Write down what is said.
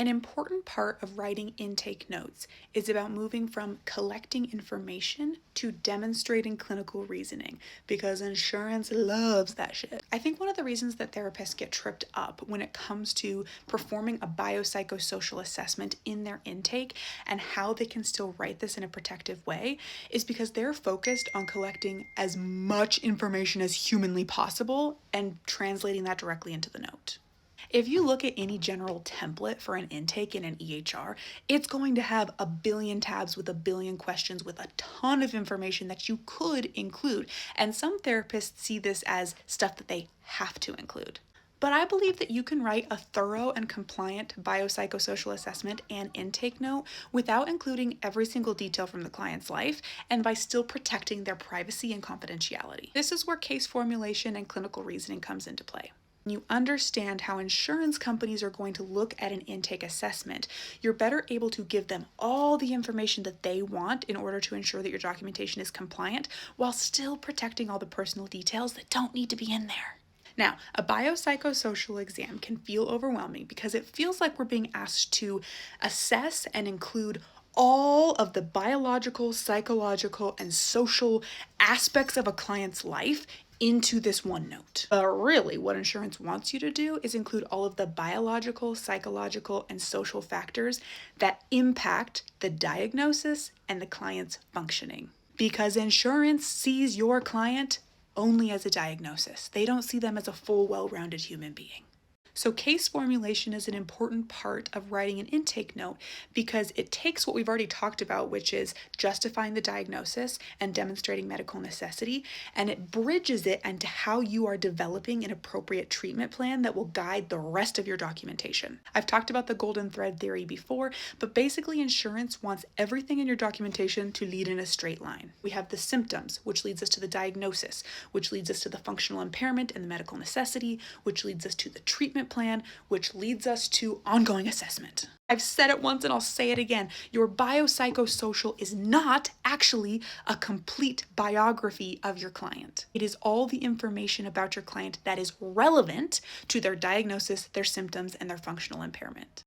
An important part of writing intake notes is about moving from collecting information to demonstrating clinical reasoning because insurance loves that shit. I think one of the reasons that therapists get tripped up when it comes to performing a biopsychosocial assessment in their intake and how they can still write this in a protective way is because they're focused on collecting as much information as humanly possible and translating that directly into the note. If you look at any general template for an intake in an EHR, it's going to have a billion tabs with a billion questions with a ton of information that you could include. And some therapists see this as stuff that they have to include. But I believe that you can write a thorough and compliant biopsychosocial assessment and intake note without including every single detail from the client's life and by still protecting their privacy and confidentiality. This is where case formulation and clinical reasoning comes into play. You understand how insurance companies are going to look at an intake assessment, you're better able to give them all the information that they want in order to ensure that your documentation is compliant while still protecting all the personal details that don't need to be in there. Now, a biopsychosocial exam can feel overwhelming because it feels like we're being asked to assess and include all of the biological, psychological, and social aspects of a client's life into this one note. But really, what insurance wants you to do is include all of the biological, psychological, and social factors that impact the diagnosis and the client's functioning. Because insurance sees your client only as a diagnosis. They don't see them as a full, well-rounded human being. So case formulation is an important part of writing an intake note because it takes what we've already talked about, which is justifying the diagnosis and demonstrating medical necessity, and it bridges it into how you are developing an appropriate treatment plan that will guide the rest of your documentation. I've talked about the golden thread theory before, but basically insurance wants everything in your documentation to lead in a straight line. We have the symptoms, which leads us to the diagnosis, which leads us to the functional impairment and the medical necessity, which leads us to the treatment plan, which leads us to ongoing assessment. I've said it once and I'll say it again. Your biopsychosocial is not actually a complete biography of your client. It is all the information about your client that is relevant to their diagnosis, their symptoms, and their functional impairment.